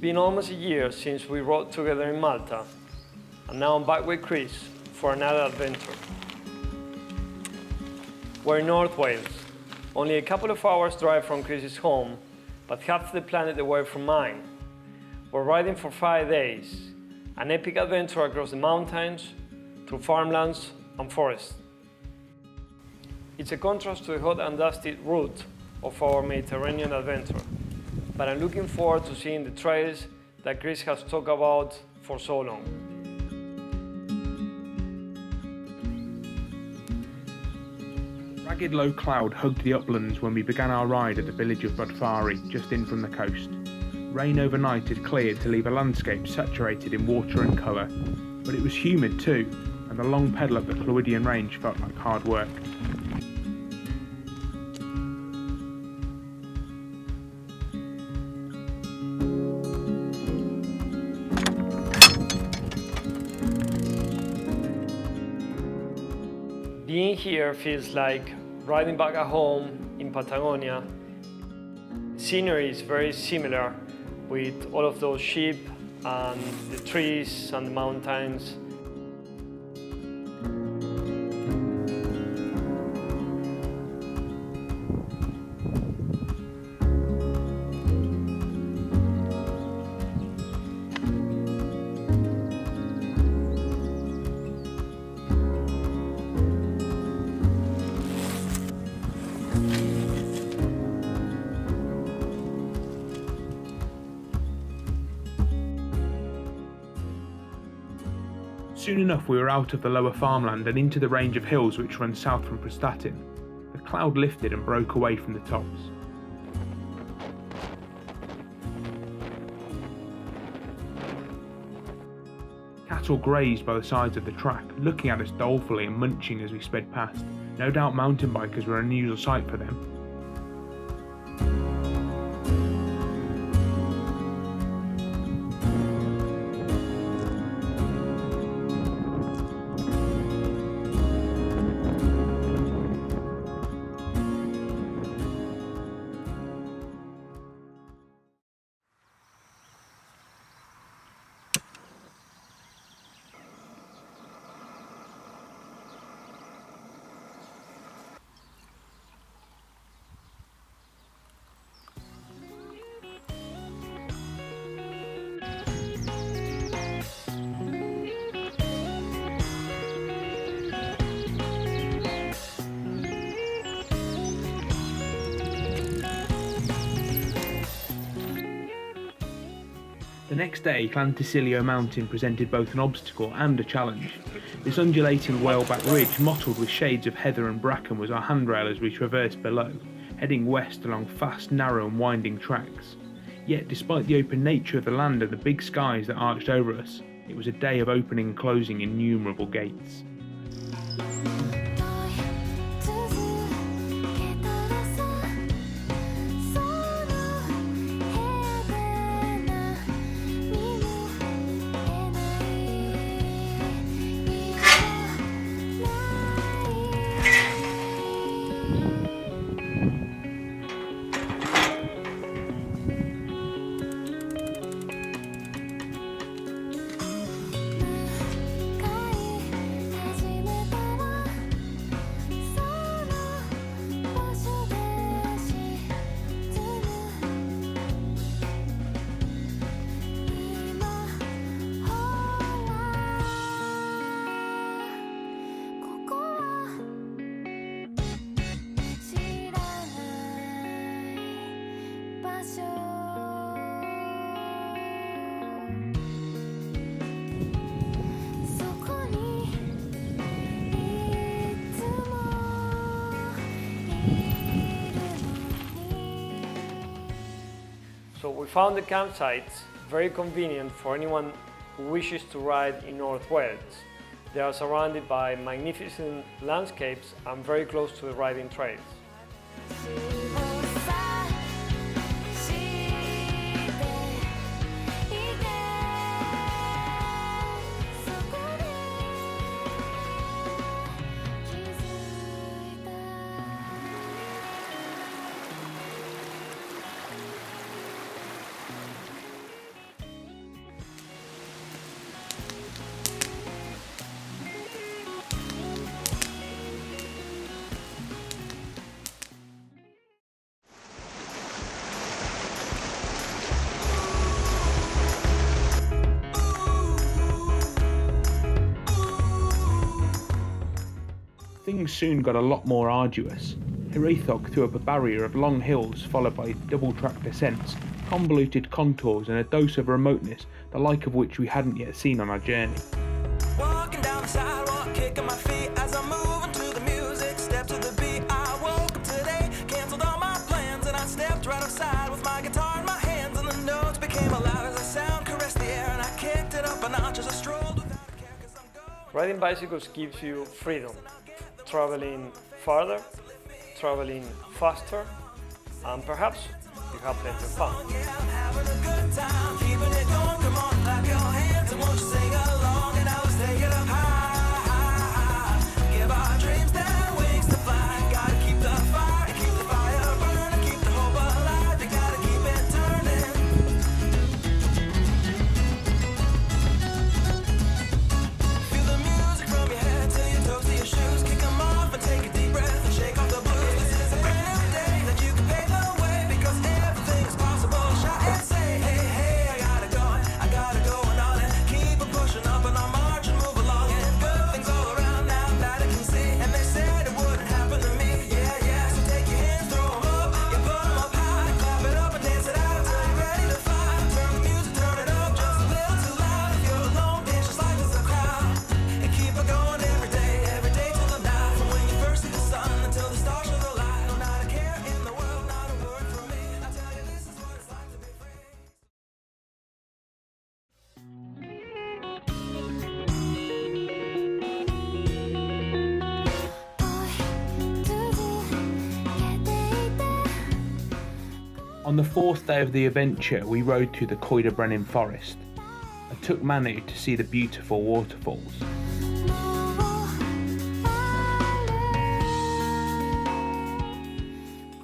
been almost a year since we rode together in Malta, and now I'm back with Chris for another adventure. We're in North Wales, only a couple of hours drive from Chris's home, but half the planet away from mine. We're riding for 5 days, an epic adventure across the mountains, through farmlands and forests. It's a contrast to the hot and dusty route of our Mediterranean adventure, but I'm looking forward to seeing the trails that Chris has talked about for so long. Ragged low cloud hugged the uplands when we began our ride at the village of Budfari, just in from the coast. Rain overnight had cleared to leave a landscape saturated in water and colour, but it was humid too, and the long pedal up the Clwydian range felt like hard work. Being here feels like riding back at home in Patagonia. Scenery is very similar with all of those sheep and the trees and the mountains. Soon enough we were out of the lower farmland and into the range of hills which run south from Prestatyn. The cloud lifted and broke away from the tops. Cattle grazed by the sides of the track, looking at us dolefully and munching as we sped past. No doubt mountain bikers were an unusual sight for them. The next day, Llantysilio Mountain presented both an obstacle and a challenge. This undulating whaleback ridge, mottled with shades of heather and bracken, was our handrail as we traversed below, heading west along fast, narrow and winding tracks. Yet, despite the open nature of the land and the big skies that arched over us, it was a day of opening and closing innumerable gates. So we found the campsites very convenient for anyone who wishes to ride in North Wales. They are surrounded by magnificent landscapes and very close to the riding trails. Things soon got a lot more arduous. Hyde threw up a barrier of long hills followed by double-track descents, convoluted contours and a dose of remoteness, the like of which we hadn't yet seen on our journey. Walking down the sidewalk, kicking my feet as I'm moving to the music, step to the beat. I woke up today, cancelled all my plans, and I stepped right outside with my guitar in my hands, and the notes became alive as the sound caressed the air, and I kicked it up a notch as I strolled without a care, 'cause I'm going. Riding bicycles gives you freedom, traveling farther, traveling faster, and perhaps you have plenty of fun. Yeah, I'm having a good time, keeping it going. Come on, clap your hands and won't you sing along, and now let's take it up high, high, high. Give our dreams their wings to fly. Gotta keep the fire, keep the fire burning, keep the hope alive. You gotta keep it turning. Feel the music from your head to your toes to your shoes. Kick them off and take a deep breath and shake off the blues. This is a brand new day that you can pave the way, because everything is possible. Shout and say, hey, hey, I gotta go and on and keep on pushing up and on march and move along, and good things all around now that I can see, and they said it wouldn't happen to me. Yeah, yeah, so take your hands, throw them up, you put them up high, clap it up and dance it out till you're ready to fly. Turn the music, turn it up just a little too loud. If you're alone, dance just like there's a crowd, and keep it going every day till the night. From when you first see the sun until the stars show the light. No, not a care in the world, not a word from me. I tell you, this is what it's like to be free. On the fourth day of the adventure, we rode through the Coida forest. I took Manu to see the beautiful waterfalls.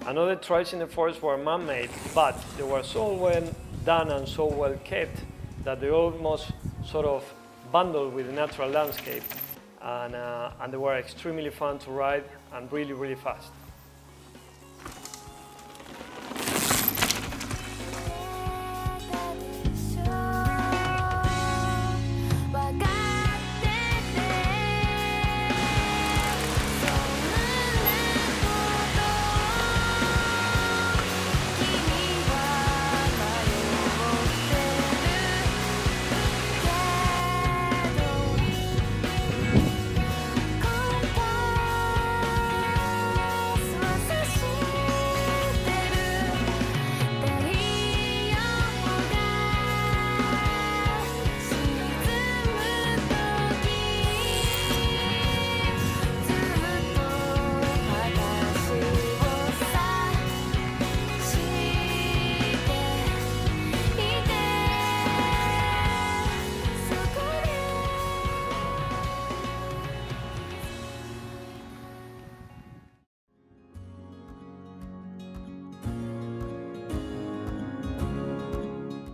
I know the trails in the forest were man-made, but they were so well done and so well kept that they almost sort of bundled with the natural landscape, and they were extremely fun to ride and really, really fast.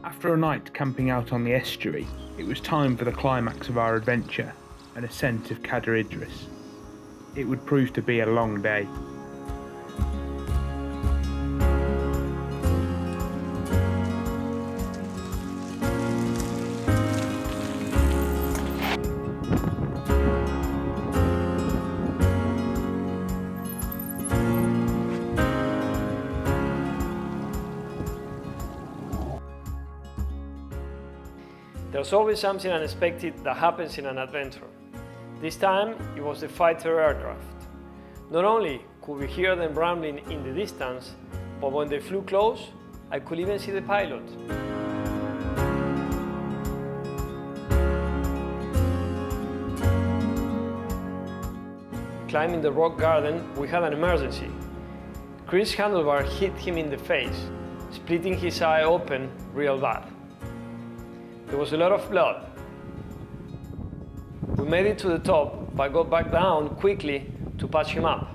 After a night camping out on the estuary, it was time for the climax of our adventure, an ascent of Cadair Idris. It would prove to be a long day. There's always something unexpected that happens in an adventure. This time, it was the fighter aircraft. Not only could we hear them rumbling in the distance, but when they flew close, I could even see the pilot. Climbing the rock garden, we had an emergency. Chris' handlebar hit him in the face, splitting his eye open real bad. There was a lot of blood. We made it to the top, but got back down quickly to patch him up.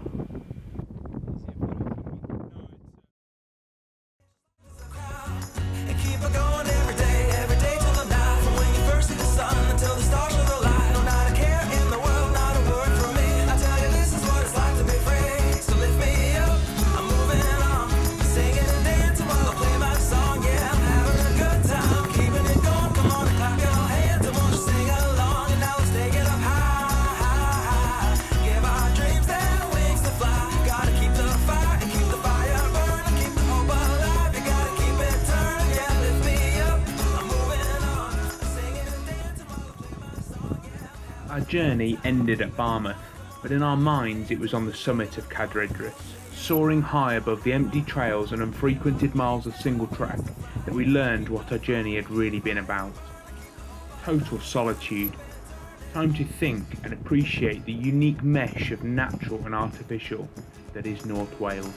And keep it going every day till the night. From when you first see the sun until the stars show the light. No, not a care in the world, not a word from me. I tell you, this is what it's like to be free. So lift me up, I'm moving on, singing and dancing while I play my song. Yeah, I'm having a good time, keeping it going. Come on and clap your hands and won't you sing along? And now let's take it up high, high, high. Give our dreams Our journey ended at Barmouth, but in our minds it was on the summit of Cadair Idris, soaring high above the empty trails and unfrequented miles of single track, that we learned what our journey had really been about. Total solitude. Time to think and appreciate the unique mesh of natural and artificial that is North Wales.